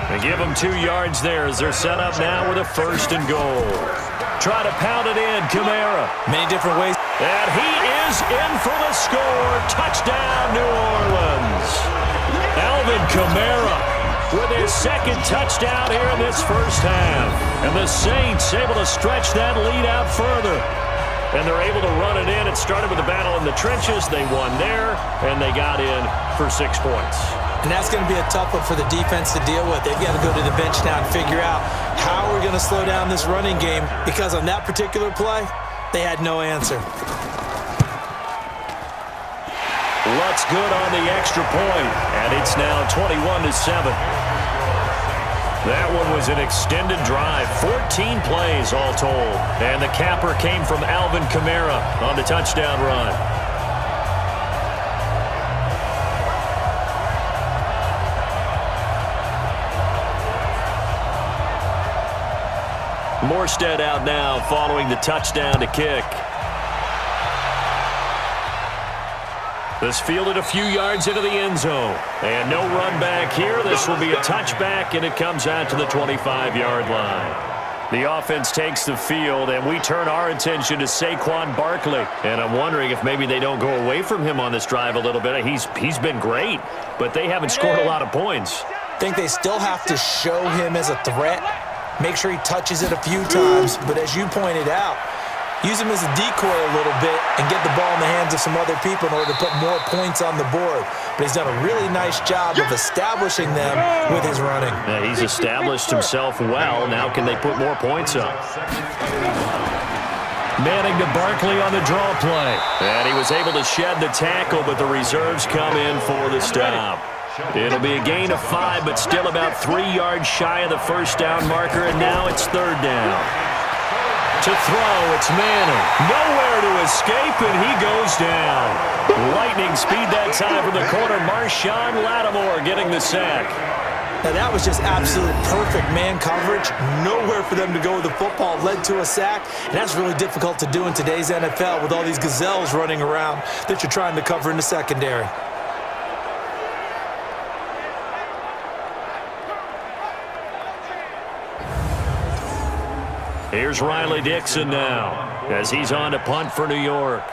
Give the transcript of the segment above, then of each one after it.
They give them 2 yards there as they're set up now with a 1st and goal. Try to pound it in, Kamara. Many different ways. And he is in for the score. Touchdown, New Orleans. Alvin Kamara with his 2nd touchdown here in this first half. And the Saints able to stretch that lead out further. And they're able to run it in. It started with a battle in the trenches. They won there, and they got in for 6 points. And that's going to be a tough one for the defense to deal with. They've got to go to the bench now and figure out how we're going to slow down this running game, because on that particular play, they had no answer. Lutz good on the extra point, and it's now 21-7. That one was an extended drive, 14 plays all told. And the capper came from Alvin Kamara on the touchdown run. Morstead out now following the touchdown to kick. This fielded a few yards into the end zone. And no run back here. This will be a touchback, and it comes out to the 25-yard line. The offense takes the field, and we turn our attention to Saquon Barkley. And I'm wondering if maybe they don't go away from him on this drive a little bit. He's been great, but they haven't scored a lot of points. I think they still have to show him as a threat. Make sure he touches it a few times. But as you pointed out, use him as a decoy a little bit and get the ball in the hands of some other people in order to put more points on the board. But he's done a really nice job of establishing them with his running. Yeah, he's established himself well. Now can they put more points up? Manning to Barkley on the draw play. And he was able to shed the tackle, but the reserves come in for the stop. It'll be a gain of 5, but still about 3 yards shy of the first down marker, and now it's 3rd down. To throw, it's Manning. Nowhere to escape, and he goes down. Lightning speed that time from the corner. Marshawn Lattimore getting the sack. Now that was just absolute perfect man coverage. Nowhere for them to go with the football. Led to a sack, and that's really difficult to do in today's NFL with all these gazelles running around that you're trying to cover in the secondary. Here's Riley Dixon now as he's on to punt for New York.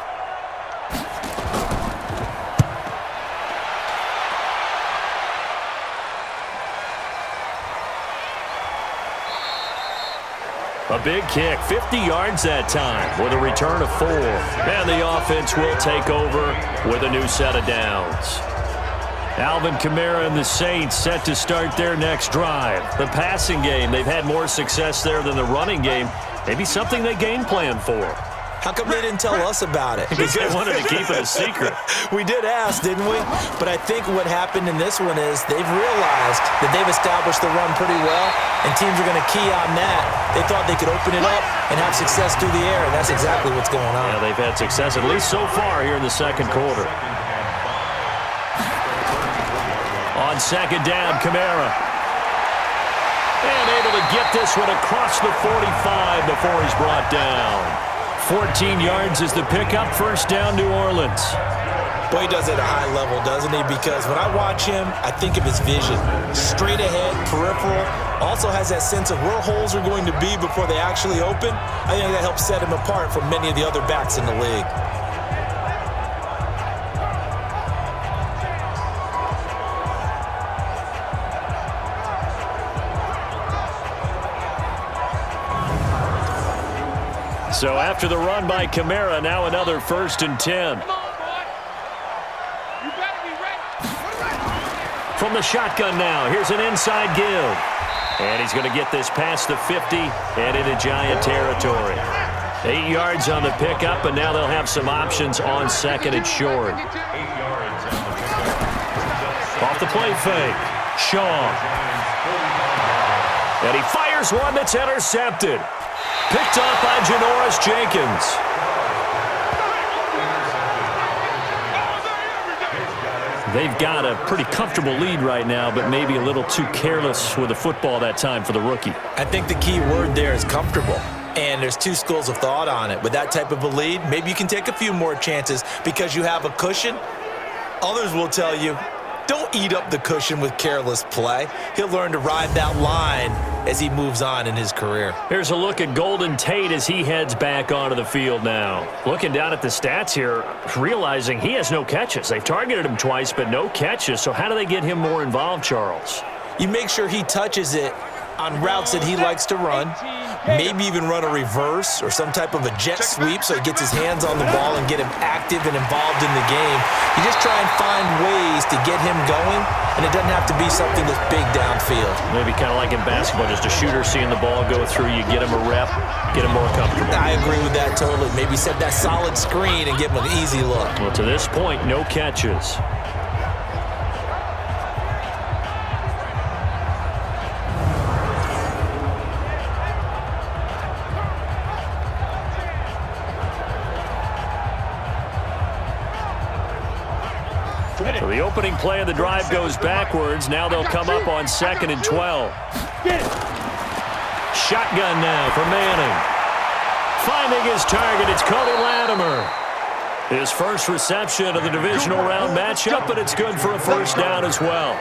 A big kick, 50 yards that time with a return of 4. And the offense will take over with a new set of downs. Alvin Kamara and the Saints set to start their next drive. The passing game, they've had more success there than the running game. Maybe something they game plan for. How come they didn't tell us about it? Because they wanted to keep it a secret. We did ask, didn't we? But I think what happened in this one is they've realized that they've established the run pretty well, and teams are going to key on that. They thought they could open it up and have success through the air, and that's exactly what's going on. Yeah, they've had success, at least so far here in the second quarter. On 2nd down, Kamara. And able to get this one across the 45 before he's brought down. 14 yards is the pickup. 1st down, New Orleans. Boy, he does it at a high level, doesn't he? Because when I watch him, I think of his vision. Straight ahead, peripheral. Also has that sense of where holes are going to be before they actually open. I think that helps set him apart from many of the other backs in the league. So after the run by Kamara, now another 1st and 10. From the shotgun now, here's an inside give. And he's going to get this past the 50 and into Giant territory. 8 yards on the pickup, and now they'll have some options on 2nd and short. Off the play fake, Shaw. And he fires one that's intercepted. Picked off by Janoris Jenkins. They've got a pretty comfortable lead right now, but maybe a little too careless with the football that time for the rookie. I think the key word there is comfortable. And there's 2 schools of thought on it. With that type of a lead, maybe you can take a few more chances because you have a cushion. Others will tell you Don't eat up the cushion with careless play. He'll learn to ride that line as he moves on in his career. Here's a look at Golden Tate as he heads back onto the field now. Looking down at the stats here, realizing he has no catches. They've targeted him twice, but no catches. So how do they get him more involved, Charles? You make sure he touches it on routes that he likes to run, maybe even run a reverse or some type of a jet sweep so he gets his hands on the ball and get him active and involved in the game. You just try and find ways to get him going, and it doesn't have to be something that's big downfield. Maybe kind of like in basketball, just a shooter seeing the ball go through, you get him a rep, get him more comfortable. I agree with that totally. Maybe set that solid screen and give him an easy look. Well, to this point, no catches. So the opening play of the drive goes backwards. Now they'll come up on 2nd and 12. Shotgun now for Manning. Finding his target, it's Cody Latimer. His first reception of the divisional round matchup, but it's good for a first down as well.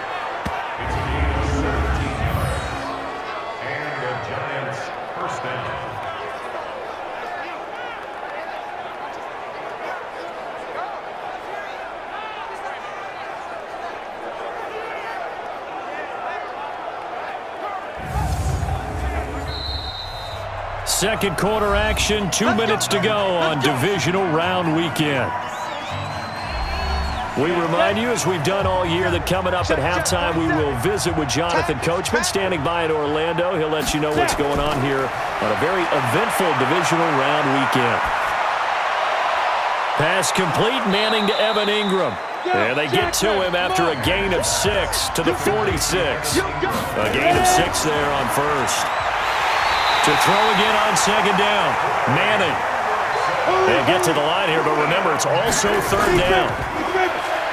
Second quarter action, 2 minutes to go on divisional round weekend. We remind you, as we've done all year, that coming up at halftime, we will visit with Jonathan Coachman, standing by in Orlando. He'll let you know what's going on here on a very eventful divisional round weekend. Pass complete, Manning to Evan Ingram. And they get to him after a gain of 6 to the 46. A gain of 6 there on first. To throw again on second down. Manning. They get to the line here, but remember, it's also third down.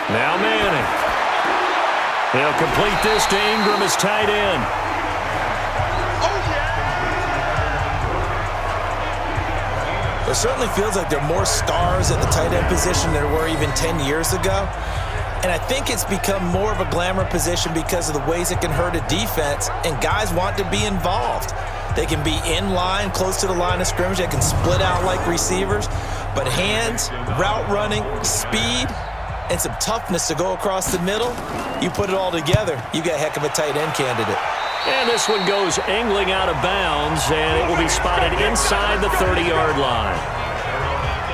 Now Manning. He'll complete this to Ingram as tight end. It certainly feels like there are more stars at the tight end position than there were even 10 years ago. And I think it's become more of a glamour position because of the ways it can hurt a defense, and guys want to be involved. They can be in line, close to the line of scrimmage. They can split out like receivers. But hands, route running, speed, and some toughness to go across the middle, you put it all together, you got a heck of a tight end candidate. And this one goes angling out of bounds, and it will be spotted inside the 30-yard line.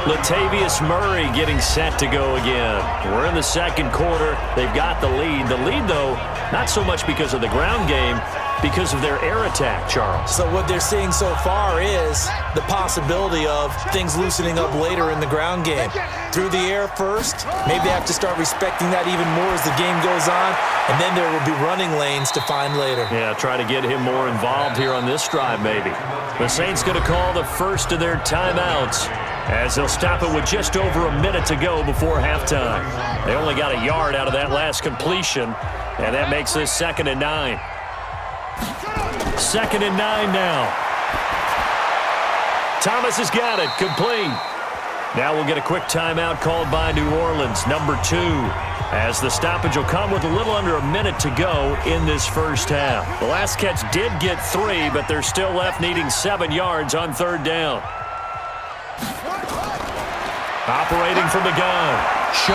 Latavius Murray getting set to go again. We're in the second quarter. They've got the lead. The lead, though, not so much because of the ground game, because of their air attack, Charles. So what they're seeing so far is the possibility of things loosening up later in the ground game. Through the air first, maybe they have to start respecting that even more as the game goes on, and then there will be running lanes to find later. Yeah, try to get him more involved here on this drive, maybe. The Saints going to call the first of their timeouts as they'll stop it with just over a minute to go before halftime. They only got a yard out of that last completion, and that makes this 2nd and 9. 2nd and 9 now. Thomas has got it, complete. Now we'll get a quick timeout called by New Orleans, number 2, as the stoppage will come with a little under a minute to go in this first half. The last catch did get 3, but they're still left needing 7 yards on third down. Operating from the gun, Shaw.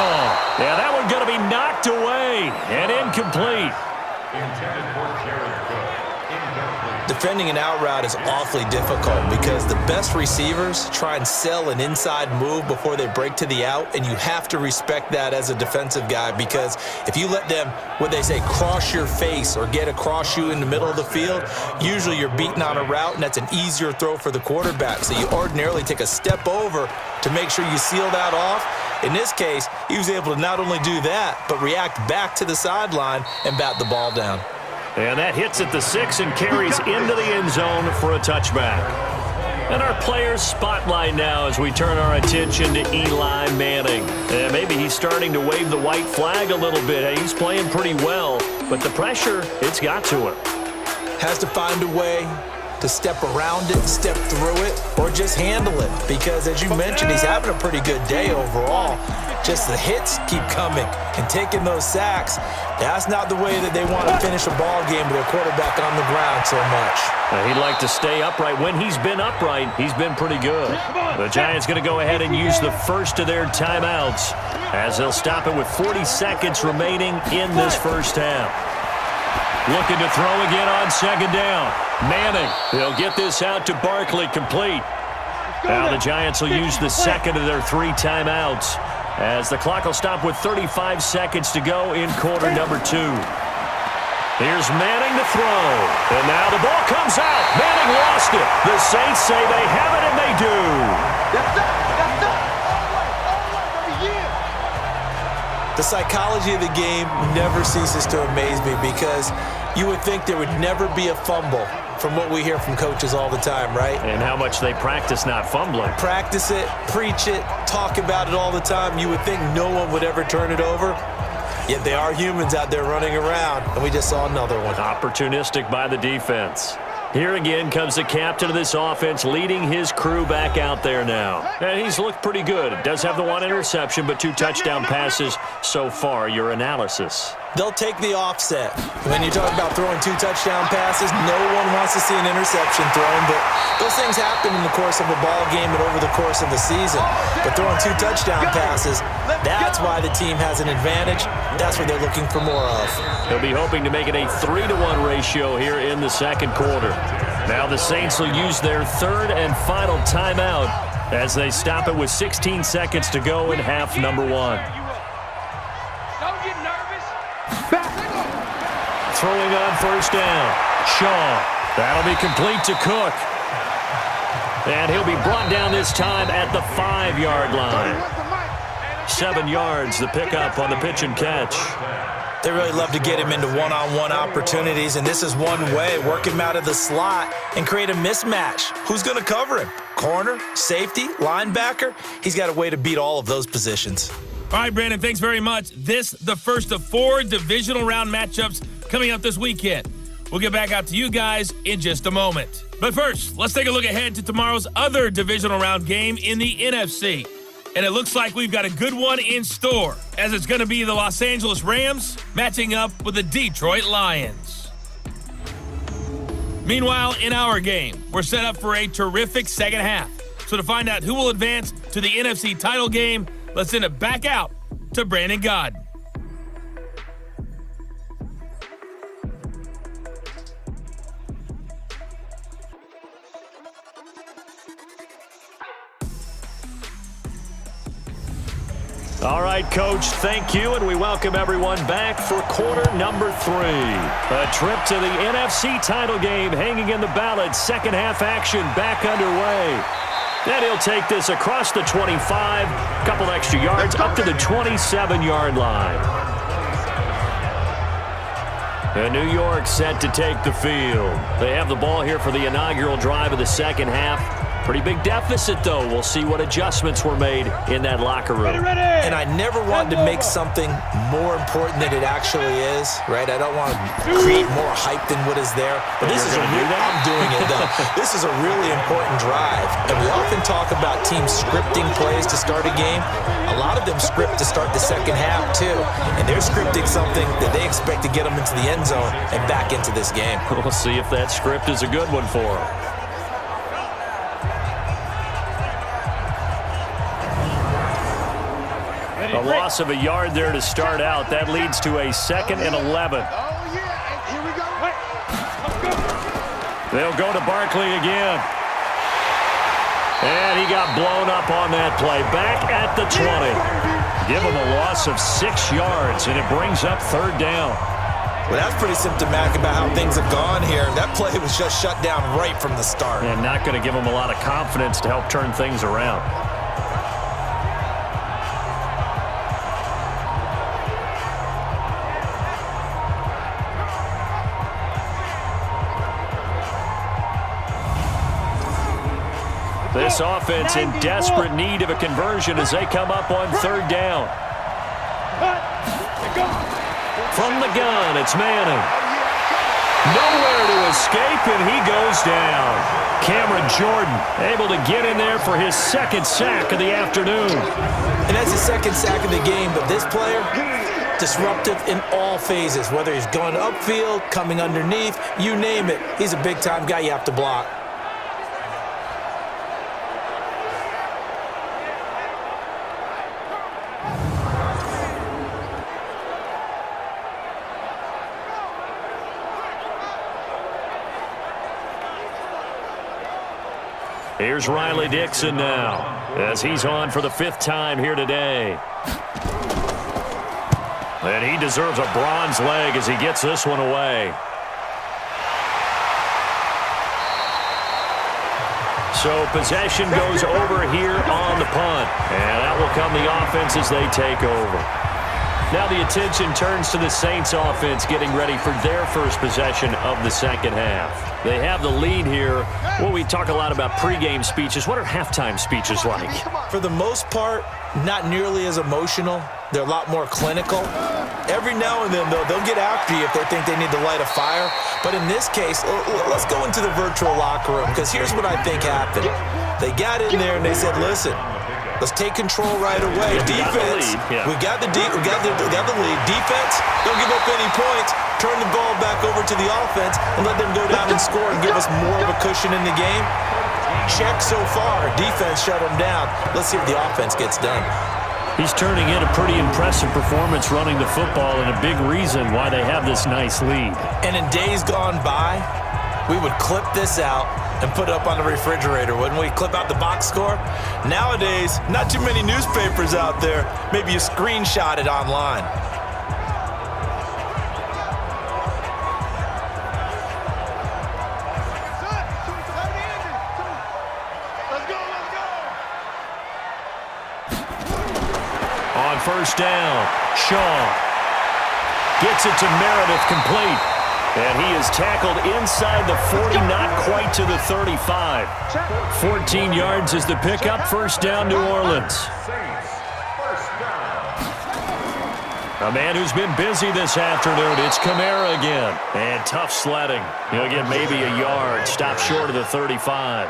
Yeah, that one's going to be knocked away and incomplete. Intended for Jared Cook. Defending an out route is awfully difficult because the best receivers try and sell an inside move before they break to the out, and you have to respect that as a defensive guy, because if you let them, what they say, cross your face or get across you in the middle of the field, usually you're beaten on a route, and that's an easier throw for the quarterback. So you ordinarily take a step over to make sure you seal that off. In this case, he was able to not only do that, but react back to the sideline and bat the ball down. And that hits at the 6 and carries into the end zone for a touchback. And our players spotlight now as we turn our attention to Eli Manning. And maybe he's starting to wave the white flag a little bit. Hey, he's playing pretty well, but the pressure, it's got to him. Has to find a way to step around it, step through it, or just handle it. Because as you mentioned, he's having a pretty good day overall. just the hits keep coming and taking those sacks. That's not the way that they want to finish a ball game with their quarterback on the ground so much. He'd like to stay upright. When he's been upright, he's been pretty good. The Giants going to go ahead and use the first of their timeouts as they'll stop it with 40 seconds remaining in this first half. Looking to throw again on second down. Manning, they'll get this out to Barkley, complete. Now the Giants will use the second of their 3 timeouts as the clock will stop with 35 seconds to go in quarter number 2. Here's Manning to throw. And now the ball comes out. Manning lost it. The Saints say they have it, and they do. The psychology of the game never ceases to amaze me because you would think there would never be a fumble from what we hear from coaches all the time, right? And how much they practice not fumbling. Practice it, preach it, talk about it all the time. You would think no one would ever turn it over. Yet they are humans out there running around, and we just saw another one. Opportunistic by the defense. Here again comes the captain of this offense leading his crew back out there now. And he's looked pretty good. Does have the 1 interception, but 2 touchdown passes so far. Your analysis? They'll take the offset. When you talk about throwing 2 touchdown passes, no one wants to see an interception thrown, but those things happen in the course of a ball game and over the course of the season. But throwing 2 touchdown passes, that's why the team has an advantage. That's what they're looking for more of. They'll be hoping to make it a 3-to-1 ratio here in the second quarter. Now the Saints will use their 3rd and final timeout as they stop it with 16 seconds to go in half number 1. Throwing on first down. Shaw. That'll be complete to Cook. And he'll be brought down this time at the 5-yard line. 7 yards, the pickup on the pitch and catch. They really love to get him into one-on-one opportunities, and this is one way. Work him out of the slot and create a mismatch. Who's going to cover him? Corner, safety, linebacker? He's got a way to beat all of those positions. All right, Brandon, thanks very much. This, the first of 4 divisional round matchups coming up this weekend. We'll get back out to you guys in just a moment. But first, let's take a look ahead to tomorrow's other divisional round game in the NFC. And it looks like we've got a good one in store, as it's going to be the Los Angeles Rams matching up with the Detroit Lions. Meanwhile, in our game, we're set up for a terrific second half. So to find out who will advance to the NFC title game, let's send it back out to Brandon Godden. All right, Coach, thank you, and we welcome everyone back for quarter number 3. A trip to the NFC title game hanging in the balance. Second half action back underway. And he'll take this across the 25, a couple extra yards, up to the 27-yard line. And New York set to take the field. They have the ball here for the inaugural drive of the second half. Pretty big deficit, though. We'll see what adjustments were made in that locker room. And I never want to make something more important than it actually is, right? I don't want to create more hype than what is there. But this is a real, I'm doing it, though. This is a really important drive. And we often talk about teams scripting plays to start a game. A lot of them script to start the second half, too. And they're scripting something that they expect to get them into the end zone and back into this game. We'll see if that script is a good one for them. A loss of a yard there to start out. That leads to a 2nd and 11. They'll go to Barkley again. And he got blown up on that play. Back at the 20. Give him a loss of 6 yards, and it brings up 3rd down. Well, that's pretty symptomatic about how things have gone here. That play was just shut down right from the start. And not going to give him a lot of confidence to help turn things around. This offense in desperate need of a conversion as they come up on 3rd down. From the gun, it's Manning. Nowhere to escape, and he goes down. Cameron Jordan able to get in there for his second sack of the afternoon. And that's his second sack of the game, but this player, disruptive in all phases, whether he's going upfield, coming underneath, you name it. He's a big-time guy you have to block. Here's Riley Dixon now, as he's on for the 5th time here today. And he deserves a bronze leg as he gets this one away. So possession goes over here on the punt. And that will come the offense as they take over. Now the attention turns to the Saints offense getting ready for their first possession of the second half. They have the lead here. Well, we talk a lot about pregame speeches. What are halftime speeches like? For the most part, not nearly as emotional. They're a lot more clinical. Every now and then, though, they'll get after you if they think they need to light a fire. But in this case, let's go into the virtual locker room, because here's what I think happened. They got in there and they said, listen, let's take control right away. Defense, we got the lead. Defense, don't give up any points. Turn the ball back over to the offense and let them go down and score and give us more of a cushion in the game. Check so far. Defense shut them down. Let's see if the offense gets done. He's turning in a pretty impressive performance running the football, and a big reason why they have this nice lead. And in days gone by, we would clip this out and put it up on the refrigerator, wouldn't we? Clip out the box score. Nowadays, not too many newspapers out there. Maybe you screenshot it online. On first down, Shaw gets it to Meredith, complete. And he is tackled inside the 40, not quite to the 35. 14 yards is the pickup. First down, New Orleans. A man who's been busy this afternoon, it's Kamara again. And tough sledding. He'll get maybe a yard. Stop short of the 35.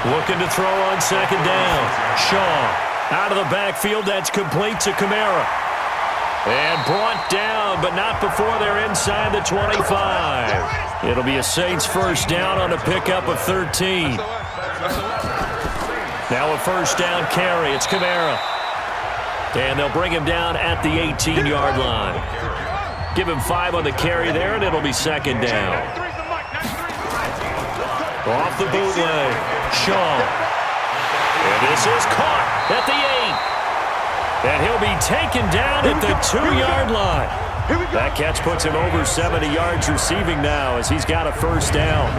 Looking to throw on second down. Shaw. Out of the backfield, that's complete to Kamara. And brought down, but not before they're inside the 25. It'll be a Saints first down on a pickup of 13. Now a first down carry, it's Kamara. And they'll bring him down at the 18-yard line. Give him 5 on the carry there, and it'll be second down. Off the bootleg, Shaw. And this is caught at the 8. And he'll be taken down at the 2-yard line. That catch puts him over 70 yards receiving now as he's got a first down.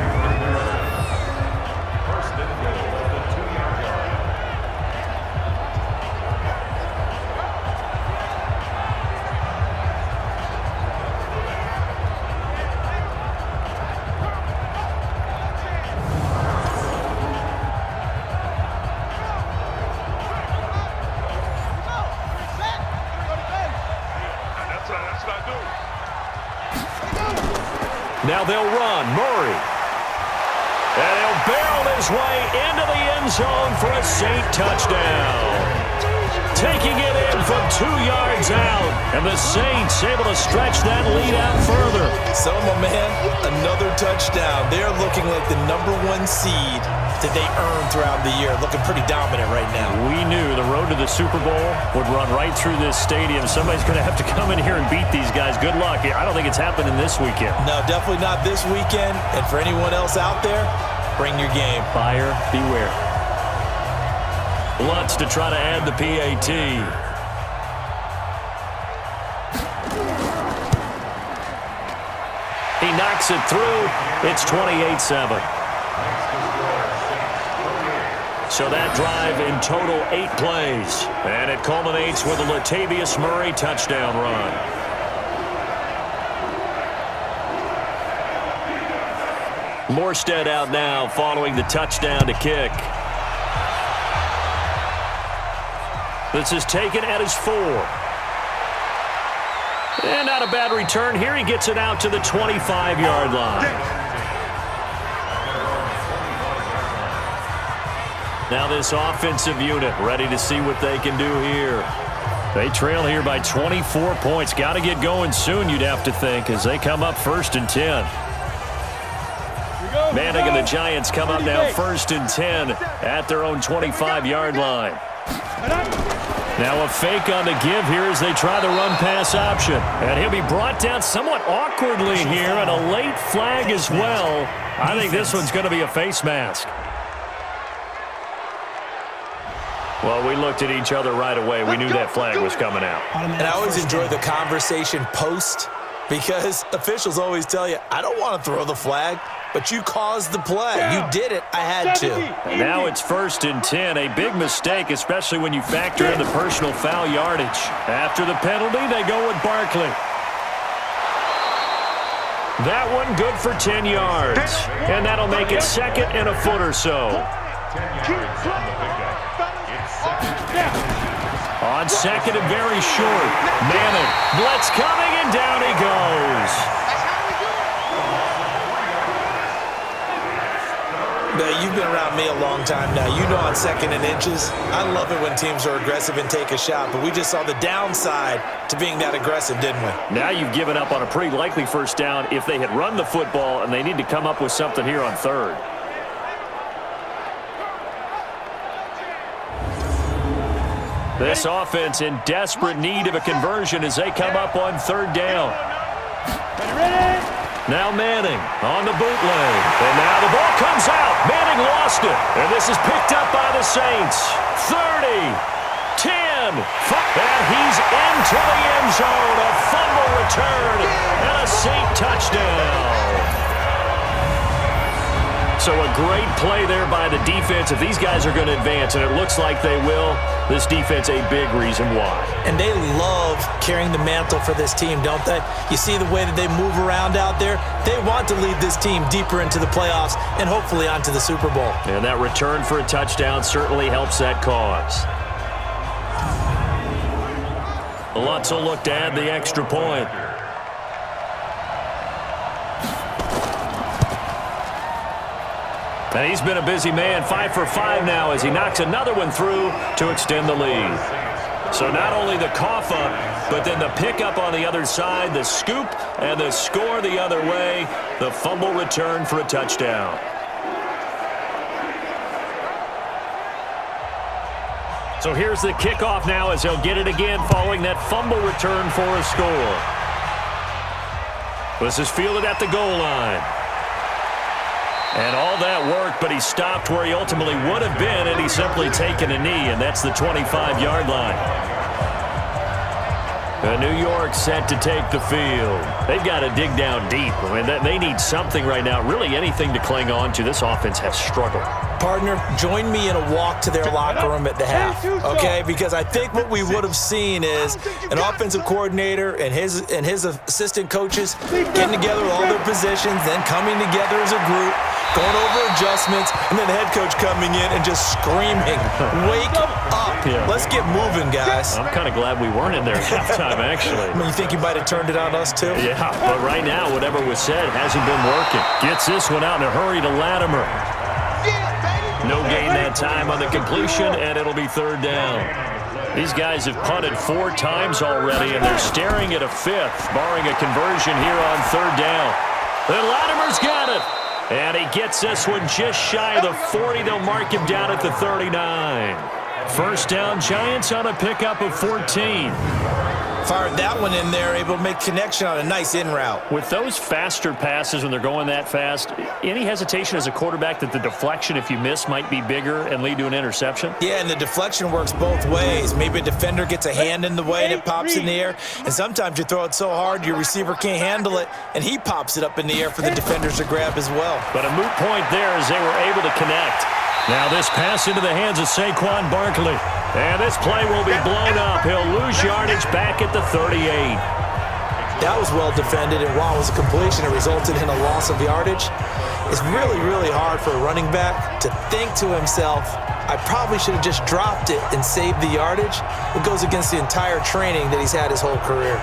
Now they'll run. Murray. And he'll barrel his way into the end zone for a Saint touchdown. Taking it in from 2 yards out. And the Saints able to stretch that lead out further. So, my man, another touchdown. They're looking like the #1 seed that they earned throughout the year. Looking pretty dominant right now. We knew the road to the Super Bowl would run right through this stadium. Somebody's going to have to come in here and beat these guys. Good luck. I don't think it's happening this weekend. No, definitely not this weekend. And for anyone else out there, bring your game. Buyer beware. Lutz to try to add the PAT. He knocks it through. It's 28-7. So that drive in total 8 plays. And it culminates with a Latavius Murray touchdown run. Morstead out now following the touchdown to kick. This is taken at his 4. And not a bad return here. He gets it out to the 25-yard line. Now this offensive unit ready to see what they can do here. They trail here by 24 points. Got to get going soon, you'd have to think, as they come up 1st and 10. Manning and the Giants come up now 1st and 10 at their own 25-yard line. Now a fake on the give here as they try the run-pass option. And he'll be brought down somewhat awkwardly here, and a late flag as well. I think this one's going to be a face mask. Well, we looked at each other right away. We knew that flag was coming out. And I always enjoy the conversation post, because officials always tell you, I don't want to throw the flag, but you caused the play. You did it. I had to. And now it's 1st and 10. A big mistake, especially when you factor in the personal foul yardage. After the penalty, they go with Barkley. That one good for 10 yards. And that'll make it 2nd and a foot or so. On 2nd and very short. Manning, blitz coming, and down he goes. Now, you've been around me a long time now. You know on 2nd and inches, I love it when teams are aggressive and take a shot, but we just saw the downside to being that aggressive, didn't we? Now you've given up on a pretty likely 1st down if they had run the football, and they need to come up with something here on 3rd. This offense in desperate need of a conversion as they come up on 3rd down. Now Manning on the bootleg. And now the ball comes out. Manning lost it. And this is picked up by the Saints. 30, 10, 5. And he's into the end zone. A fumble return and a Saint touchdown. So a great play there by the defense. If these guys are going to advance, and it looks like they will, this defense a big reason why. And they love carrying the mantle for this team, don't they? You see the way that they move around out there? They want to lead this team deeper into the playoffs and hopefully onto the Super Bowl. And that return for a touchdown certainly helps that cause. Lutz will look to add the extra point. And he's been a busy man, 5 for 5 now as he knocks another one through to extend the lead. So not only the cough up, but then the pickup on the other side, the scoop, and the score the other way, the fumble return for a touchdown. So here's the kickoff now as he'll get it again following that fumble return for a score. This is fielded at the goal line. And all that worked, but he stopped where he ultimately would have been, and he's simply taken a knee, and that's the 25-yard line. And New York set to take the field. They've got to dig down deep. I mean, they need something right now, really anything to cling on to. This offense has struggled. Partner, join me in a walk to their locker room at the half, okay? Because I think what we would have seen is an offensive coordinator and his assistant coaches getting together with all their positions, then coming together as a group, going over adjustments, and then the head coach coming in and just screaming, wake up. Yeah. Let's get moving, guys. I'm kind of glad we weren't in there at halftime, actually. I mean, you think you might have turned it on us, too? Yeah, but right now, whatever was said hasn't been working. Gets this one out in a hurry to Latimer. No gain that time on the completion, and it'll be 3rd down. These guys have punted 4 times already, and they're staring at a 5th, barring a conversion here on 3rd down. Then Latimer's got it. And he gets this one just shy of the 40. They'll mark him down at the 39. 1st down, Giants on a pickup of 14. Fired that one in there, able to make connection on a nice in route. With those faster passes when they're going that fast, any hesitation as a quarterback that the deflection, if you miss, might be bigger and lead to an interception? Yeah, and the deflection works both ways. Maybe a defender gets a hand in the way and it pops in the air, and sometimes you throw it so hard your receiver can't handle it, and he pops it up in the air for the defenders to grab as well. But a moot point there as they were able to connect. Now this pass into the hands of Saquon Barkley. And this play will be blown up. He'll lose yardage back at the 38. That was well defended, and while it was a completion, it resulted in a loss of yardage. It's really, really hard for a running back to think to himself, I probably should have just dropped it and saved the yardage. It goes against the entire training that he's had his whole career.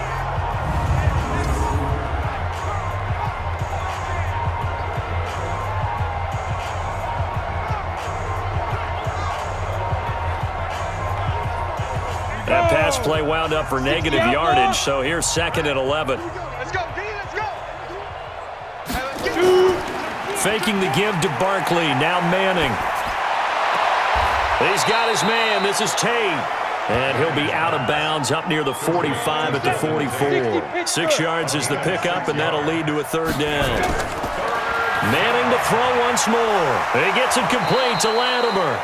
That pass play wound up for negative yardage, so here's 2nd and 11. Let's go, D, let's go. Faking the give to Barkley, now Manning. He's got his man, this is Tate. And he'll be out of bounds up near the 45 at the 44. 6 yards is the pickup, and that'll lead to a 3rd down. Manning to throw once more. He gets it complete to Latimer.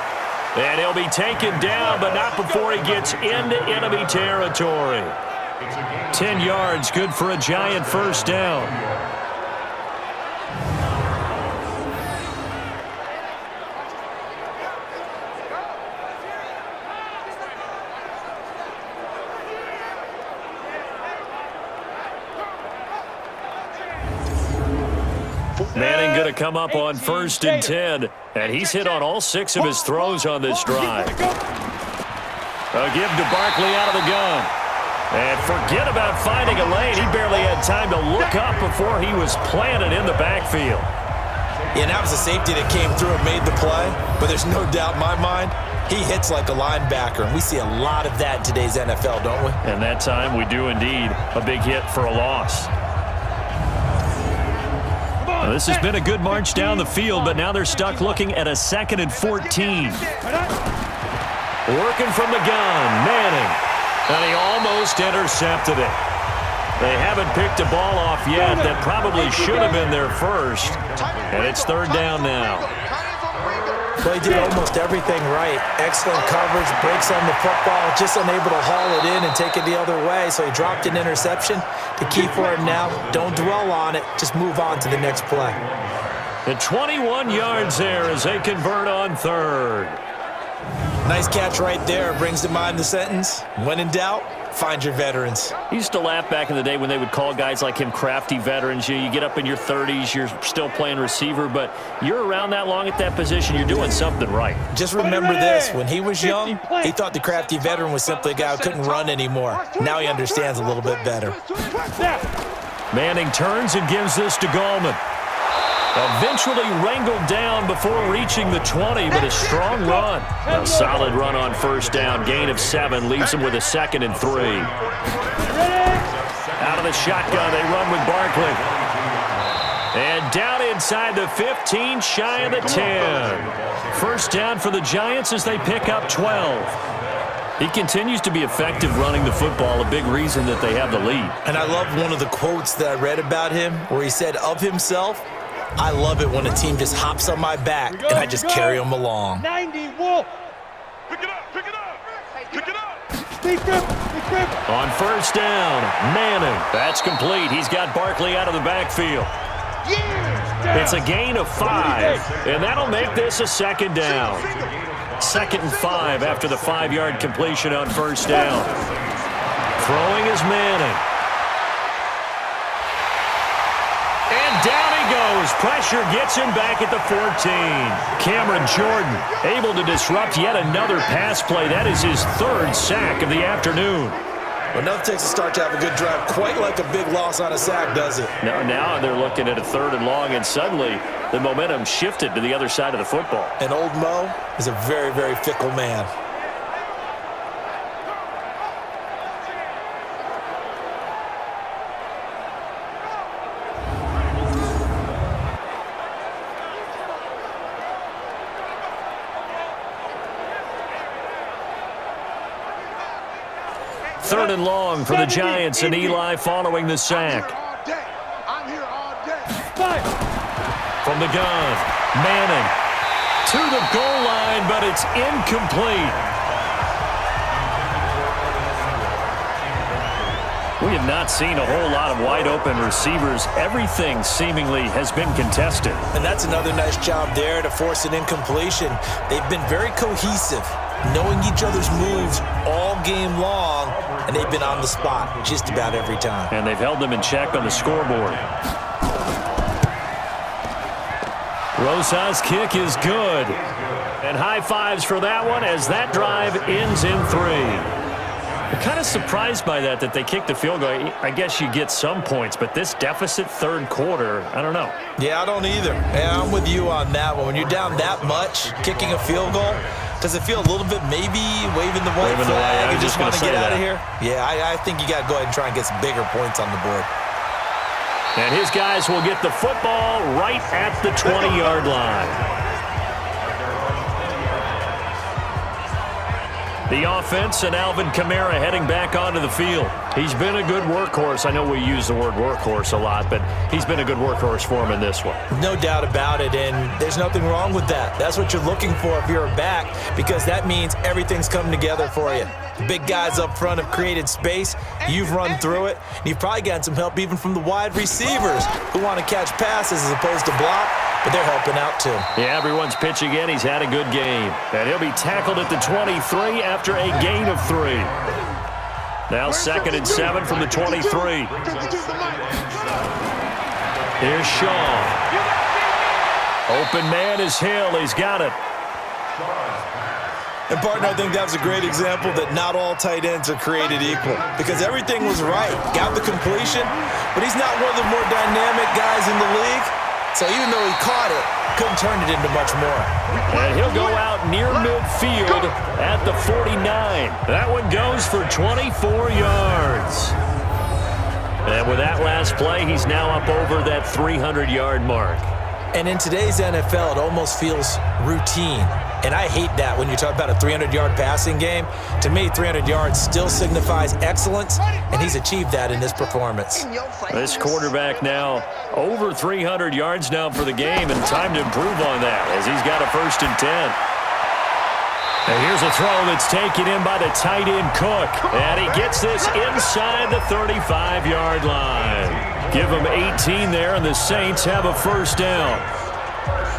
And he'll be taken down, but not before he gets into enemy territory. 10 yards, good for a Giant 1st down. Manning going to come up on 1st and 10, and he's hit on all 6 of his throws on this drive. A give to Barkley out of the gun. And forget about finding a lane. He barely had time to look up before he was planted in the backfield. Yeah, and that was a safety that came through and made the play, but there's no doubt in my mind, he hits like a linebacker, and we see a lot of that in today's NFL, don't we? And that time we do indeed. A big hit for a loss. Well, this has been a good march down the field, but now they're stuck looking at a 2nd and 14. Working from the gun, Manning. And he almost intercepted it. They haven't picked a ball off yet. That probably should have been their first. And it's 3rd down now. Well, he did almost everything right. Excellent coverage, breaks on the football, just unable to haul it in and take it the other way. So he dropped an interception. The key for him now, don't dwell on it. Just move on to the next play. The 21 yards there as they convert on 3rd. Nice catch right there. Brings to mind the sentence, when in doubt, find your veterans. I used to laugh back in the day when they would call guys like him crafty veterans. You get up in your 30s, you're still playing receiver, but you're around that long at that position, you're doing something right. Just remember this, when he was young, he thought the crafty veteran was simply a guy who couldn't run anymore. Now he understands a little bit better. Manning turns and gives this to Gallman. Eventually wrangled down before reaching the 20, but a strong run. A solid run on 1st down. Gain of 7 leaves him with a 2nd and 3. Out of the shotgun, they run with Barkley. And down inside the 15, shy of the 10. 1st down for the Giants as they pick up 12. He continues to be effective running the football, a big reason that they have the lead. And I love one of the quotes that I read about him where he said of himself, I love it when a team just hops on my back and I just carry them along. 90, Wolf. Pick it up, pick it up, pick it up. Big grip, big grip. On 1st down, Manning. That's complete. He's got Barkley out of the backfield. It's a gain of 5, and that'll make this a 2nd down. 2nd and 5 after the 5-yard completion on 1st down. Throwing is Manning. And down he goes. Pressure gets him back at the 14. Cameron Jordan able to disrupt yet another pass play. That is his 3rd sack of the afternoon. Well, nothing takes a start to have a good drive quite like a big loss on a sack, does it? Now they're looking at a 3rd and long, and suddenly the momentum shifted to the other side of the football. And old Mo is a very, very fickle man. Third and long for the Giants, and Eli following the sack. I'm here all day. From the gun, Manning to the goal line, but it's incomplete. We have not seen a whole lot of wide-open receivers. Everything seemingly has been contested. And that's another nice job there to force an incompletion. They've been very cohesive, knowing each other's moves all game long, and they've been on the spot just about every time. And they've held them in check on the scoreboard. Rosas' kick is good. And high fives for that one as that drive ends in 3. I'm kind of surprised by that they kicked the field goal. I guess you get some points, but this deficit third quarter, I don't know. Yeah, I don't either. Yeah, I'm with you on that one. When you're down that much, kicking a field goal, does it feel a little bit maybe waving the white flag and just want to get out of here? Yeah, I think you got to go ahead and try and get some bigger points on the board. And his guys will get the football right at the 20-yard line. The offense and Alvin Kamara heading back onto the field. He's been a good workhorse. I know we use the word workhorse a lot, but he's been a good workhorse for him in this one. No doubt about it, and there's nothing wrong with that. That's what you're looking for if you're a back, because that means everything's coming together for you. The big guys up front have created space. You've run through it, and you've probably gotten some help even from the wide receivers who want to catch passes as opposed to block, but they're helping out too. Yeah, everyone's pitching in. He's had a good game. And he'll be tackled at the 23 after a gain of 3. Now 2nd and 7 from the 23. Here's Shaw. Open man is Hill. He's got it. And, partner, I think that was a great example that not all tight ends are created equal, because everything was right. Got the completion, but he's not one of the more dynamic guys in the league. So even though he caught it, couldn't turn it into much more. And he'll go out near midfield at the 49. That one goes for 24 yards. And with that last play, he's now up over that 300-yard mark. And in today's NFL, it almost feels routine. And I hate that when you talk about a 300-yard passing game. To me, 300 yards still signifies excellence, and he's achieved that in this performance. This quarterback now over 300 yards now for the game, and time to improve on that as he's got a 1st and 10. And here's a throw that's taken in by the tight end Cook, and he gets this inside the 35-yard line. Give him 18 there, and the Saints have a 1st down.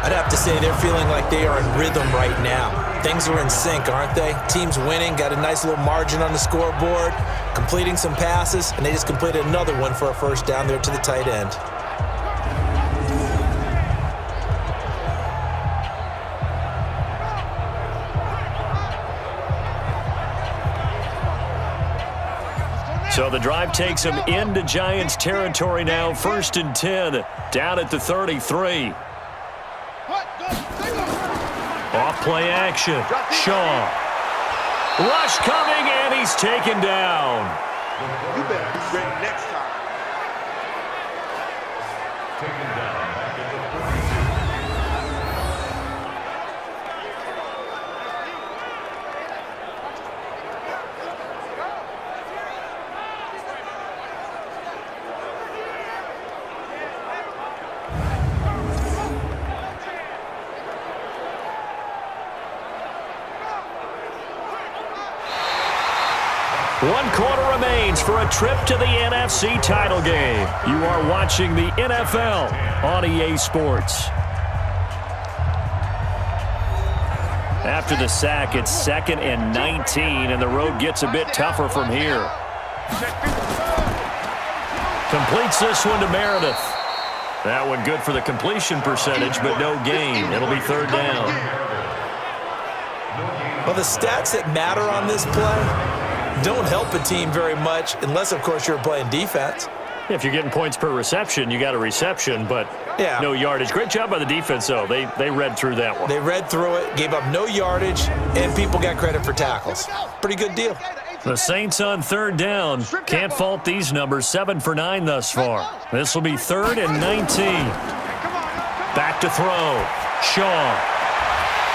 I'd have to say they're feeling like they are in rhythm right now. Things are in sync, aren't they? Team's winning, got a nice little margin on the scoreboard, completing some passes, and they just completed another one for a 1st down there to the tight end. So the drive takes him into Giants territory now, 1st and 10, down at the 33. Off play action. Shaw. Rush coming, and he's taken down. You better be ready next time. Taken down. One quarter remains for a trip to the NFC title game. You are watching the NFL on EA Sports. After the sack, it's 2nd and 19, and the road gets a bit tougher from here. Completes this one to Meredith. That one good for the completion percentage, but no gain. It'll be 3rd down. Well, the stats that matter on this play don't help a team very much unless, of course, you're playing defense. If you're getting points per reception, you got a reception, but no yardage. Great job by the defense, though. They read through that one. They read through it, gave up no yardage, and people got credit for tackles. Pretty good deal. The Saints on 3rd down. Can't fault these numbers. 7 for 9 thus far. This will be 3rd and 19. Back to throw. Shaw.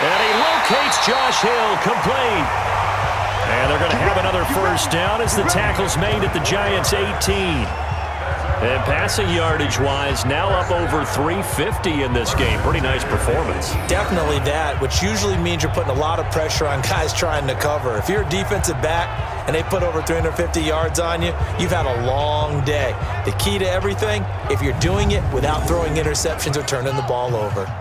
And he locates Josh Hill. Complete. And they're going to have another 1st down as the tackle's made at the Giants' 18. And passing yardage-wise, now up over 350 in this game. Pretty nice performance. Definitely that, which usually means you're putting a lot of pressure on guys trying to cover. If you're a defensive back and they put over 350 yards on you, you've had a long day. The key to everything, if you're doing it without throwing interceptions or turning the ball over.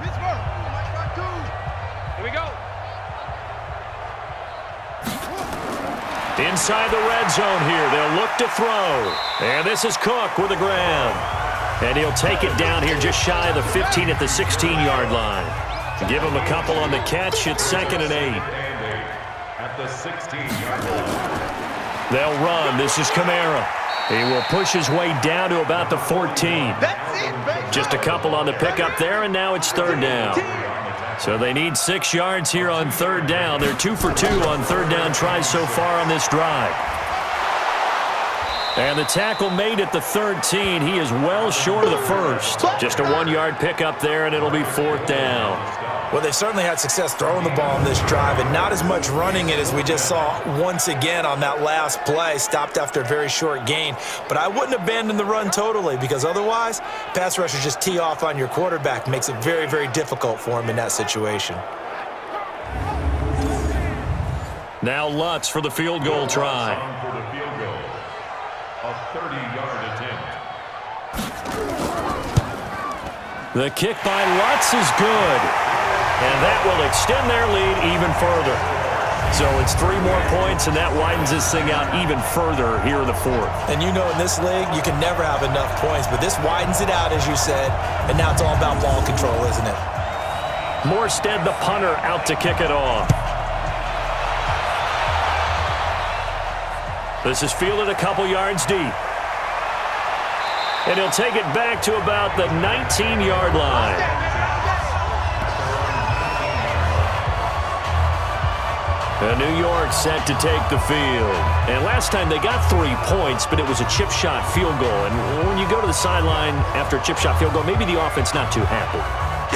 Inside the red zone here, they'll look to throw. And this is Cook with the grab. And he'll take it down here just shy of the 15 at the 16-yard line. Give him a couple on the catch. It's 2nd and 8. At the 16-yard line. They'll run. This is Kamara. He will push his way down to about the 14. Just a couple on the pickup there, and now it's 3rd down. So they need 6 yards here on 3rd down. They're 2 for 2 on 3rd down tries so far on this drive. And the tackle made at the 13. He is well short of the first. Just a 1-yard pickup there, and it'll be 4th down. Well, they certainly had success throwing the ball in this drive, and not as much running it as we just saw once again on that last play. Stopped after a very short gain. But I wouldn't abandon the run totally, because otherwise, pass rushers just tee off on your quarterback. Makes it very, very difficult for him in that situation. Now Lutz for the field goal try. For the field goal. A 30-yard attempt. The kick by Lutz is good. And that will extend their lead even further. So it's 3 more points, and that widens this thing out even further here in the 4th. And you know in this league, you can never have enough points, but this widens it out, as you said, and now it's all about ball control, isn't it? Morstead, the punter, out to kick it off. This is fielded a couple yards deep. And he'll take it back to about the 19-yard line. New York set to take the field. And last time they got 3 points, but it was a chip shot field goal. And when you go to the sideline after a chip shot field goal, maybe the offense not too happy.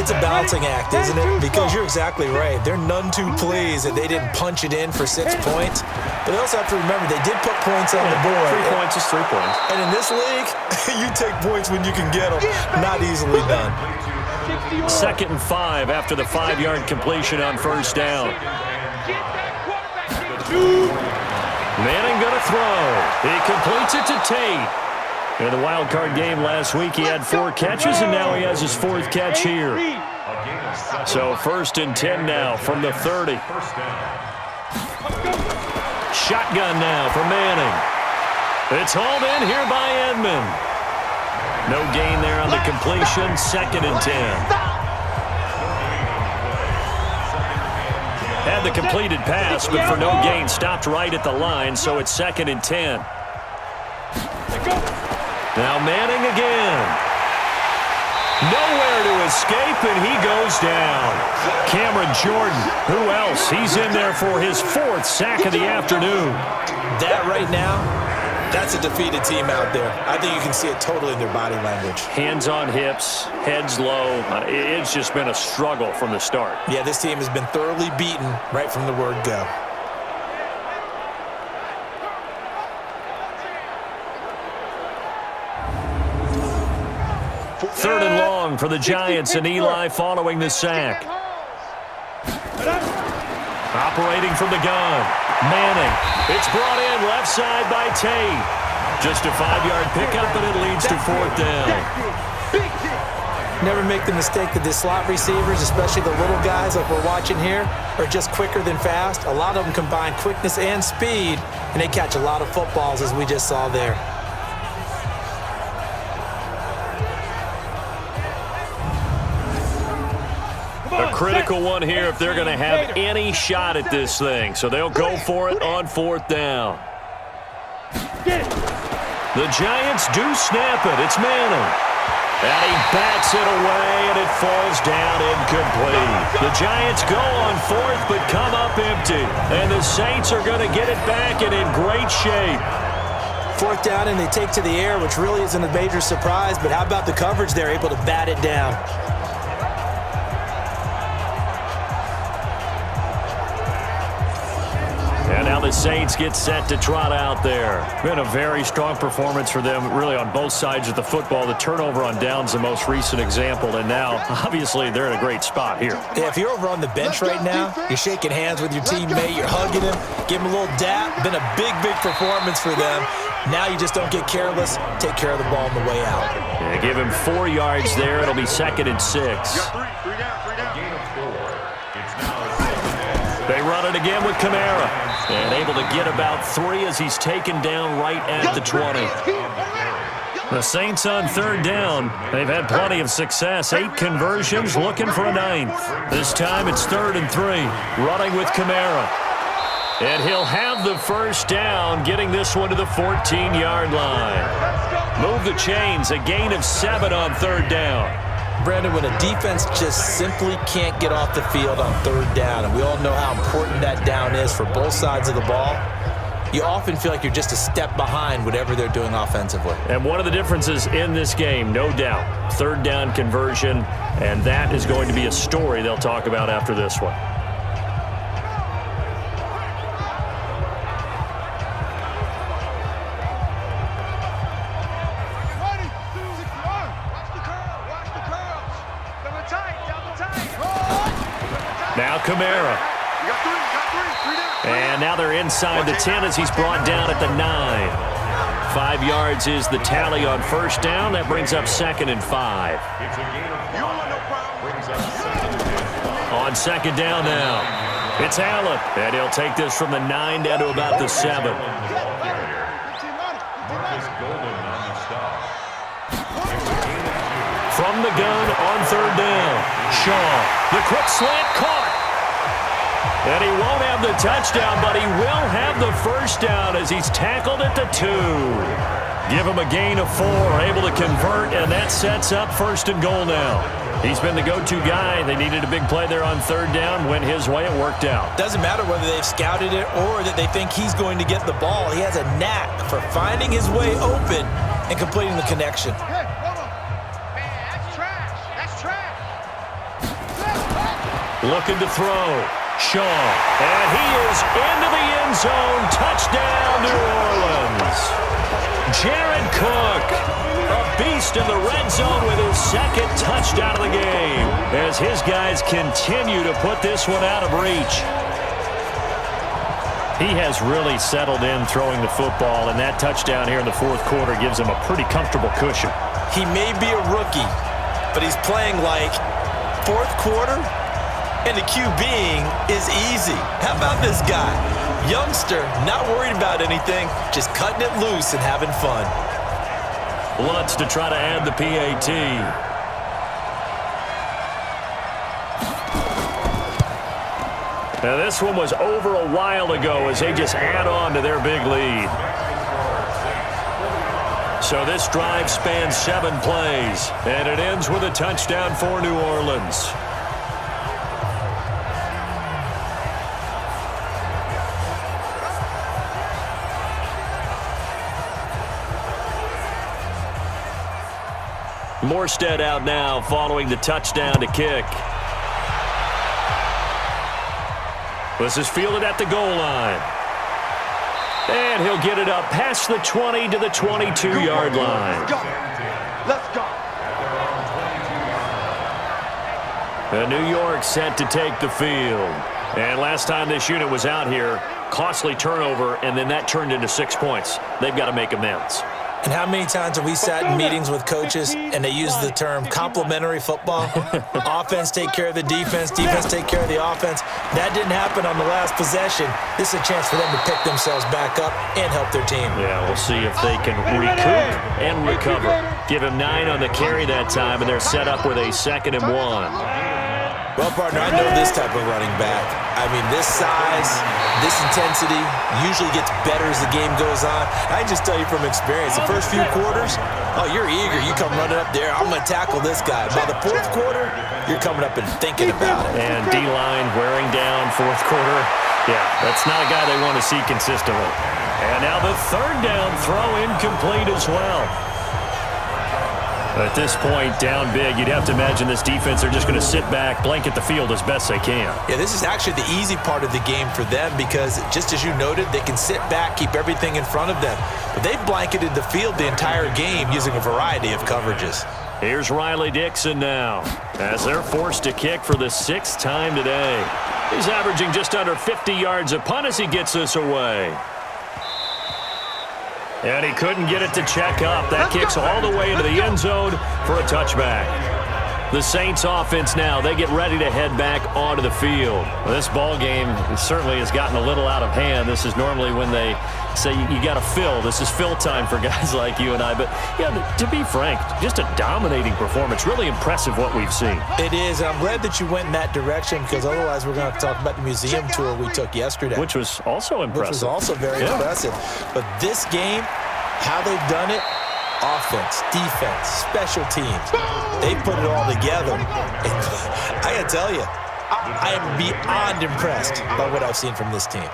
It's a balancing act, isn't it? Because you're exactly right. They're none too pleased that they didn't punch it in for 6 points. But they also have to remember they did put points on the board. 3 points is 3 points. And in this league, you take points when you can get them. Not easily done. 2nd and 5 after the 5-yard completion on 1st down. Manning going to throw. He completes it to Tate. In the wild card game last week, he had 4 catches, and now he has his 4th catch here. So 1st and 10 now from the 30. Shotgun now for Manning. It's hauled in here by Edmond. No gain there on the completion. 2nd and 10. Had the completed pass, but for no gain, stopped right at the line, so it's 2nd and 10. Now Manning again. Nowhere to escape, and he goes down. Cameron Jordan, who else? He's in there for his 4th sack of the afternoon. That right now, that's a defeated team out there. I think you can see it totally in their body language. Hands on hips, heads low. It's just been a struggle from the start. Yeah, this team has been thoroughly beaten right from the word go. 3rd and long for the Giants, and Eli following the sack. Operating from the gun. Manning. It's brought in left side by Tate. Just a 5-yard pickup, and it leads to 4th down. Never make the mistake that the slot receivers, especially the little guys like we're watching here, are just quicker than fast. A lot of them combine quickness and speed, and they catch a lot of footballs, as we just saw there. A critical one here if they're going to have any shot at this thing. So they'll go for it on 4th down. The Giants do snap it. It's Manning. And he bats it away, and it falls down incomplete. The Giants go on 4th, but come up empty. And the Saints are going to get it back and in great shape. 4th down, and they take to the air, which really isn't a major surprise. But how about the coverage? They're able to bat it down. And now the Saints get set to trot out there. Been a very strong performance for them, really, on both sides of the football. The turnover on down's the most recent example, and now, obviously, they're in a great spot here. Yeah, if you're over on the bench right now, you're shaking hands with your teammate, you're hugging him, give him a little dap. Been a big, big performance for them. Now you just don't get careless. Take care of the ball on the way out. Yeah, give him 4 yards there. It'll be 2nd and 6. Gain of 4. It's now 2nd and 6. They run it again with Kamara. And able to get about 3 as he's taken down right at the 20. The Saints on 3rd down. They've had plenty of success. 8 conversions, looking for a 9th. This time it's 3rd and 3. Running with Kamara. And he'll have the first down, getting this one to the 14-yard line. Move the chains, a gain of 7 on 3rd down. Brandon, when a defense just simply can't get off the field on 3rd down, and we all know how important that down is for both sides of the ball, you often feel like you're just a step behind whatever they're doing offensively. And one of the differences in this game, no doubt, 3rd down conversion, and that is going to be a story they'll talk about after this one. Now Kamara. And now they're inside the 10 as he's brought down at the 9. 5 yards is the tally on 1st down. That brings up 2nd and 5. On 2nd down now, it's Allen. And he'll take this from the 9 down to about the 7. From the gun on 3rd down, Shaw. The quick slant caught. And he won't have the touchdown, but he will have the first down as he's tackled at the 2. Give him a gain of 4, able to convert, and that sets up 1st and goal now. He's been the go-to guy. They needed a big play there on 3rd down. Went his way. It worked out. Doesn't matter whether they've scouted it or that they think he's going to get the ball. He has a knack for finding his way open and completing the connection. Looking to throw. Shaw. And he is into the end zone. Touchdown, New Orleans. Jared Cook, a beast in the red zone with his 2nd touchdown of the game as his guys continue to put this one out of reach. He has really settled in throwing the football, and that touchdown here in the 4th quarter gives him a pretty comfortable cushion. He may be a rookie, but he's playing like 4th quarter. And the QBing is easy. How about this guy? Youngster, not worried about anything, just cutting it loose and having fun. Lutz to try to add the PAT. Now this one was over a while ago as they just add on to their big lead. So this drive spans 7 plays, and it ends with a touchdown for New Orleans. Morstead out now following the touchdown to kick. This is fielded at the goal line. And he'll get it up past the 20 to the 22-yard line. Let's go. New York set to take the field. And last time this unit was out here, costly turnover, and then that turned into 6 points. They've got to make amends. And how many times have we sat in meetings with coaches and they use the term complementary football? Offense take care of the defense, defense take care of the offense. That didn't happen on the last possession. This is a chance for them to pick themselves back up and help their team. Yeah, we'll see if they can recoup and recover. Give him 9 on the carry that time, and they're set up with a 2nd and 1. Well, partner, I know this type of running back. I mean, this size, this intensity usually gets better as the game goes on. I can just tell you from experience, the first few quarters, oh, you're eager. You come running up there, I'm going to tackle this guy. By the 4th quarter, you're coming up and thinking about it. And D-line wearing down 4th quarter. Yeah, that's not a guy they want to see consistently. And now the 3rd down throw incomplete as well. At this point, down big, you'd have to imagine this defense are just going to sit back, blanket the field as best they can. Yeah, this is actually the easy part of the game for them because, just as you noted, they can sit back, keep everything in front of them. But they've blanketed the field the entire game using a variety of coverages. Here's Riley Dixon now as they're forced to kick for the 6th time today. He's averaging just under 50 yards a punt as he gets this away. And he couldn't get it to check up. That kicks all the way into the end zone for a touchback. The Saints offense now, they get ready to head back onto the field. Well, this ball game certainly has gotten a little out of hand. This is normally when they say you got to fill. This is fill time for guys like you and I. But, yeah, to be frank, just a dominating performance. Really impressive what we've seen. It is. I'm glad that you went in that direction because otherwise we're going to talk about the museum tour we took yesterday. Which was also impressive. Which was also very impressive. But this game, how they've done it, offense, defense, special teams, they put it all together. And I got to tell you, I am beyond impressed by what I've seen from this team.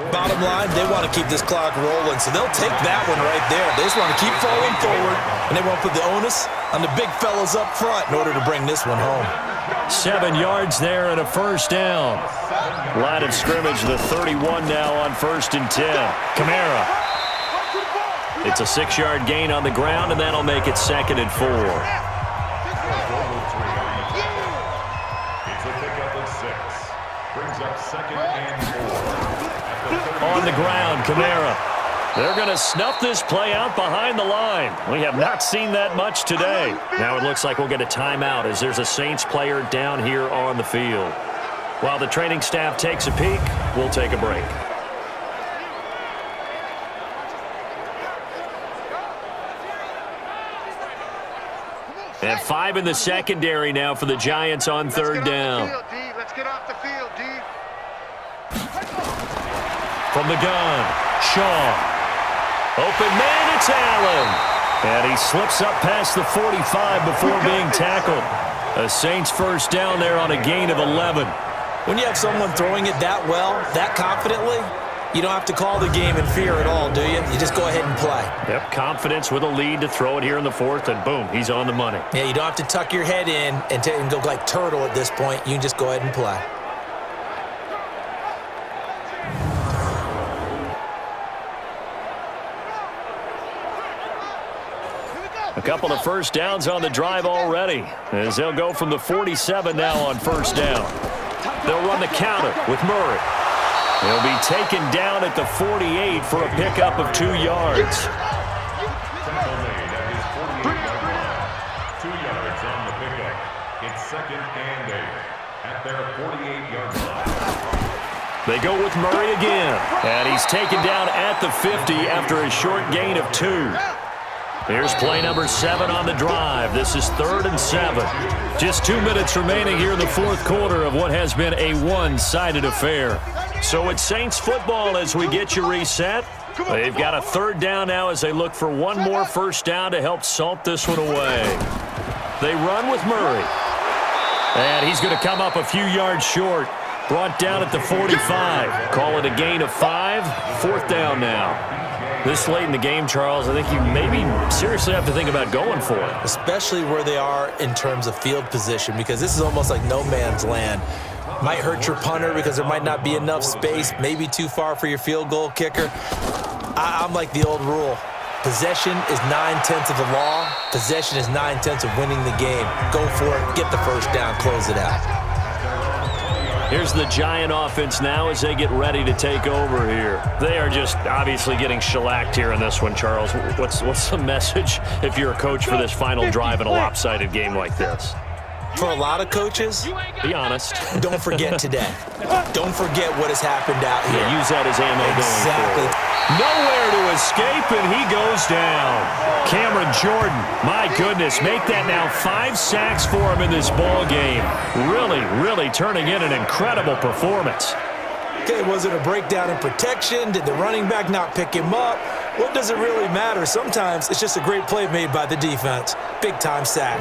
Bottom line, they want to keep this clock rolling, so they'll take that one right there. They just want to keep falling forward, and they want to put the onus on the big fellas up front in order to bring this one home. 7 yards there and a first down. Line of scrimmage, the 31 now on 1st and 10. Kamara. It's a 6-yard gain on the ground, and that'll make it 2nd and 4. It's a pickup of 6. Brings up 2nd and 4. On the ground, Kamara. They're going to snuff this play out behind the line. We have not seen that much today. Now it looks like we'll get a timeout as there's a Saints player down here on the field. While the training staff takes a peek, we'll take a break. And 5 in the secondary now for the Giants on 3rd down. Let's get off the field, D. From the gun, Shaw. Open man, it's Allen. And he slips up past the 45 before being tackled. A Saints first down there on a gain of 11. When you have someone throwing it that well, that confidently, you don't have to call the game in fear at all, do you? You just go ahead and play. Yep, confidence with a lead to throw it here in the 4th, and boom, he's on the money. Yeah, you don't have to tuck your head in and go like turtle at this point. You can just go ahead and play. A couple of first downs on the drive already, as they'll go from the 47 now on 1st down. They'll run the counter with Murray. He'll be taken down at the 48 for a pickup of 2 yards. Tackle made at his 48-yard line. 2 yards on the pickup. It's 2nd and 8 at their 48-yard line. They go with Murray again, and he's taken down at the 50 after a short gain of 2. Here's play number 7 on the drive. This is 3rd and 7. Just 2 minutes remaining here in the 4th quarter of what has been a one-sided affair. So it's Saints football as we get you reset. They've got a 3rd down now as they look for one more first down to help salt this one away. They run with Murray. And he's going to come up a few yards short. Brought down at the 45. Call it a gain of 5. 4th down now. This late in the game, Charles, I think you maybe seriously have to think about going for it. Especially where they are in terms of field position, because this is almost like no man's land. Might hurt your punter because there might not be enough space, maybe too far for your field goal kicker. I'm like the old rule. Possession is 9/10 of the law. Possession is 9/10 of winning the game. Go for it, get the first down, close it out. Here's the Giant offense now as they get ready to take over here. They are just obviously getting shellacked here in this one, Charles. What's the message if you're a coach for this final drive in a lopsided game like this? For a lot of coaches, be honest. Don't forget today. Don't forget what has happened out here. Yeah, use that as ammo exactly. Going forward. Nowhere to escape, and he goes down. Cameron Jordan, my goodness, make that now 5 sacks for him in this ball game. Really turning in an incredible performance. Okay, was it a breakdown in protection? Did the running back not pick him up? What does it really matter? Sometimes it's just a great play made by the defense. Big-time sack.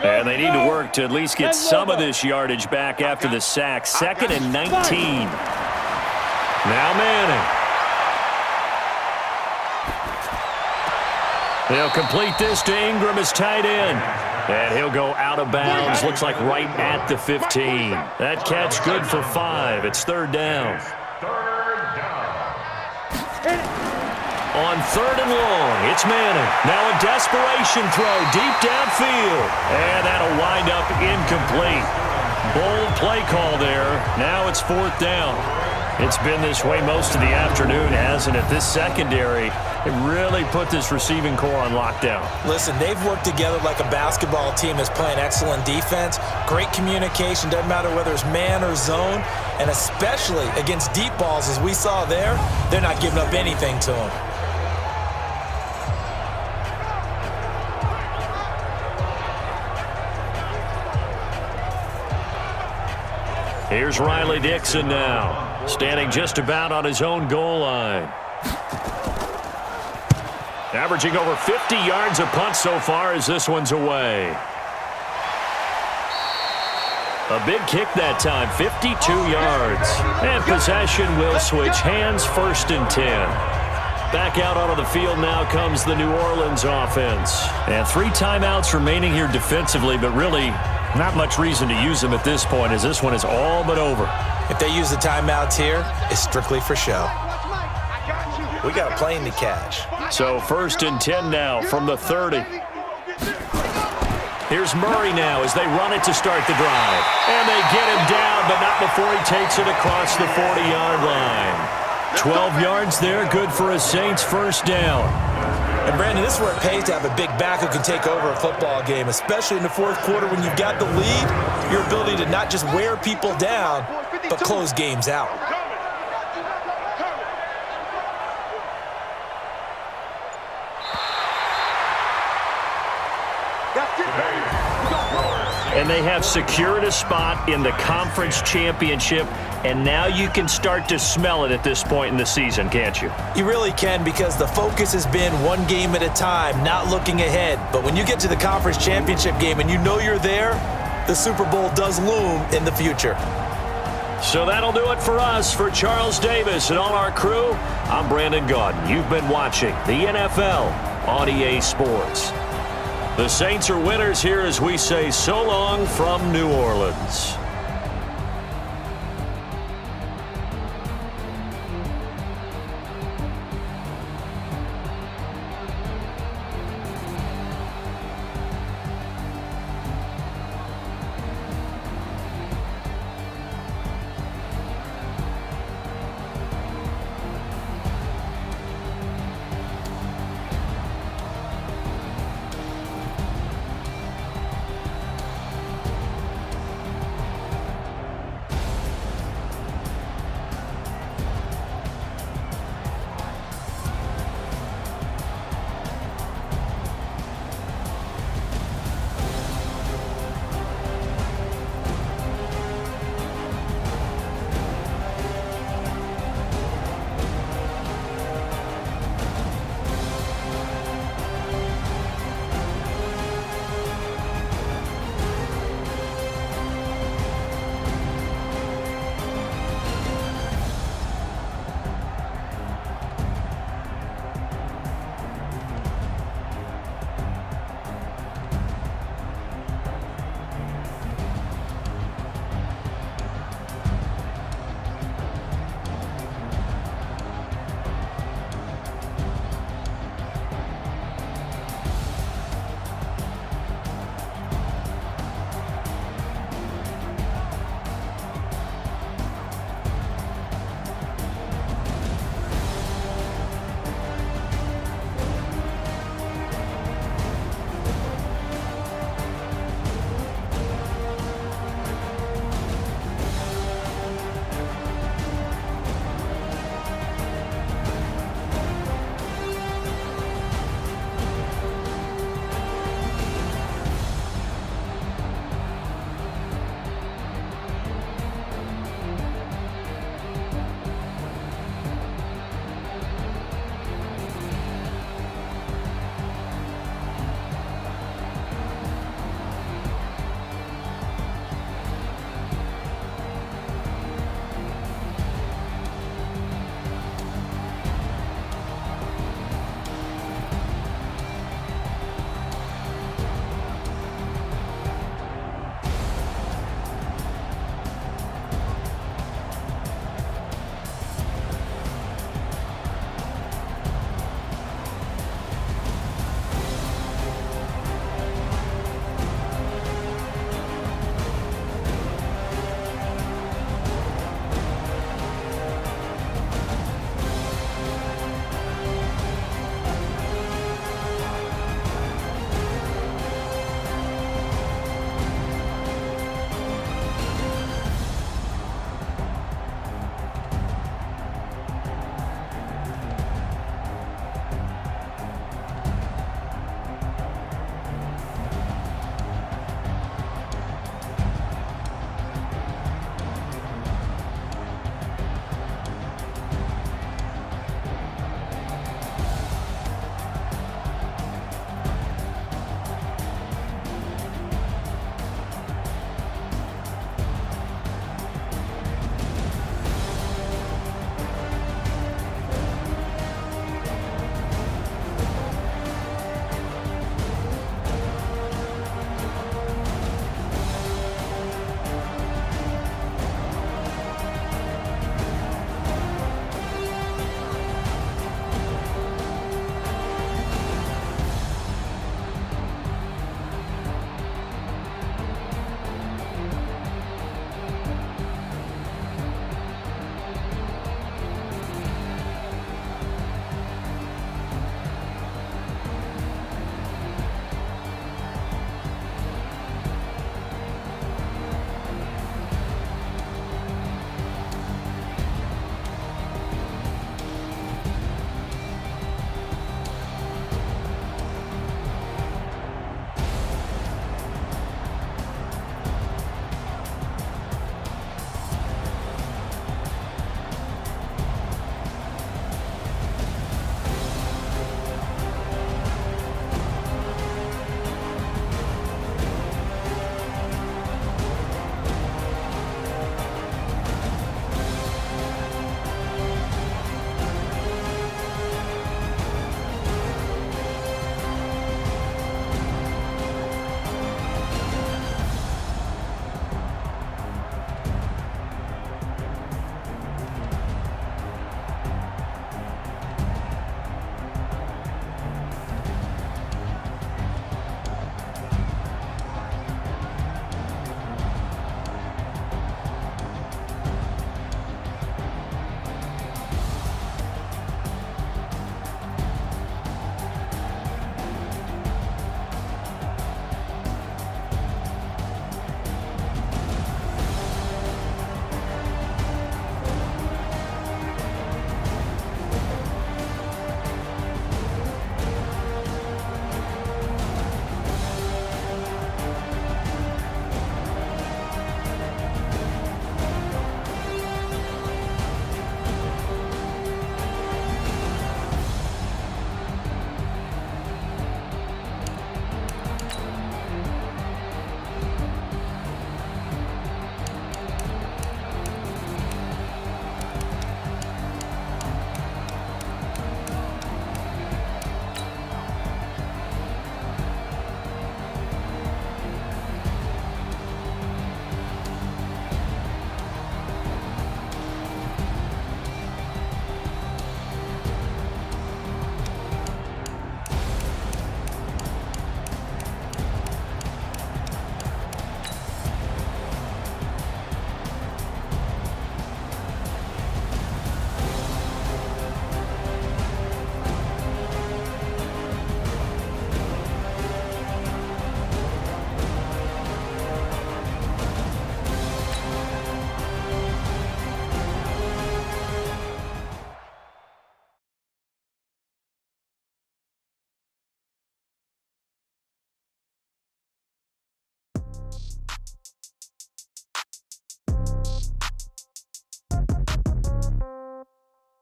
And they need to work to at least get some of this yardage back after the sack. 2nd and 19. Now Manning. They'll complete this to Ingram as tight end. And he'll go out of bounds. Looks like right at the 15. That catch good for 5. It's 3rd down. On 3rd and long, it's Manning. Now a desperation throw deep downfield. And that'll wind up incomplete. Bold play call there. Now it's 4th down. It's been this way most of the afternoon, hasn't it? This secondary, it really put this receiving core on lockdown. Listen, they've worked together like a basketball team is playing excellent defense. Great communication, doesn't matter whether it's man or zone, and especially against deep balls as we saw there, they're not giving up anything to them. Here's Riley Dixon now, standing just about on his own goal line. Averaging over 50 yards a punt so far as this one's away. A big kick that time, 52 yards. And possession will switch hands, 1st and 10. Back out onto the field now comes the New Orleans offense. And 3 timeouts remaining here defensively, but really not much reason to use them at this point as this one is all but over. If they use the timeouts here, it's strictly for show. We got a plane to catch. So 1st and 10 now from the 30. Here's Murray now as they run it to start the drive. And they get him down, but not before he takes it across the 40-yard line. 12 yards there, good for a Saints 1st down. And, Brandon, this is where it pays to have a big back who can take over a football game, especially in the 4th quarter when you've got the lead, your ability to not just wear people down, but close games out. And they have secured a spot in the conference championship, and now you can start to smell it at this point in the season, can't you? You really can, because the focus has been one game at a time, not looking ahead. But when you get to the conference championship game and you know you're there, the Super Bowl does loom in the future. So that'll do it for us. For Charles Davis and all our crew, I'm Brandon Gaudin. You've been watching the NFL on EA Sports. The Saints are winners here as we say so long from New Orleans.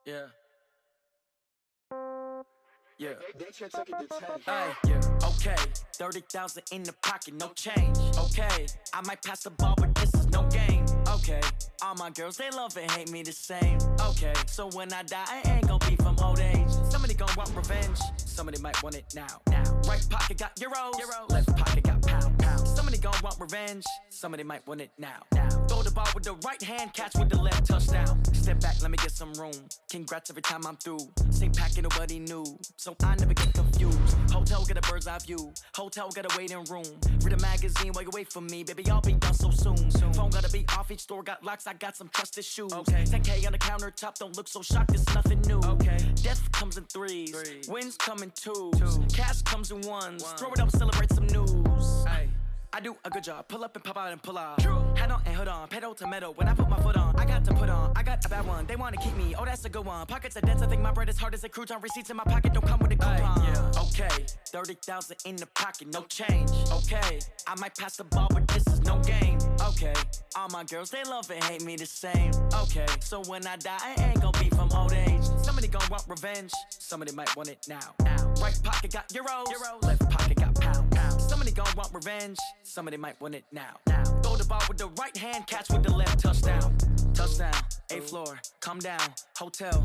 Yeah. Yeah. Hey, yeah. Okay. 30,000 in the pocket, no change. Okay. I might pass the ball, but this is no game. Okay. All my girls, they love and hate me the same. Okay. So when I die, I ain't gon' be from old age. Somebody gon' want revenge. Somebody might want it now. Right pocket got euros. Left pocket got pound. Somebody gon' want revenge. Somebody might want it now. Throw the ball with the right hand, catch with the left, touchdown. Step back, let me get some room. Congrats every time I'm through. Same packet, nobody knew, so I never get confused. Hotel get a bird's eye view. Hotel got a waiting room. Read a magazine while you wait for me, baby. I'll be done so soon. Phone gotta be off, each store got locks. I got some trusted shoes. 10K on the countertop, don't look so shocked. It's nothing new. Death comes in threes. Wins come in twos. Cash comes in ones. Throw it up, celebrate some news. I do a good job. Pull up and pop out and pull off. Head on and hood on. Pedal to metal. When I put my foot on, I got to put on. I got a bad one. They wanna keep me. Oh, that's a good one. Pockets are dense. I think my bread is hard as a crouton. Receipts in my pocket don't come with a coupon. Okay. 30,000 in the pocket, no change. Okay. I might pass the ball, but this is no game. Okay. All my girls, they love and hate me the same. Okay. So when I die, I ain't gon' be from old age. Somebody gon' want revenge. Somebody might want it now. Right pocket got euros. Left pocket got pound. Somebody gon' want revenge. Somebody might want it now. Throw the ball with the right hand, catch with the left, touchdown. Touchdown, 8th floor, come down, hotel.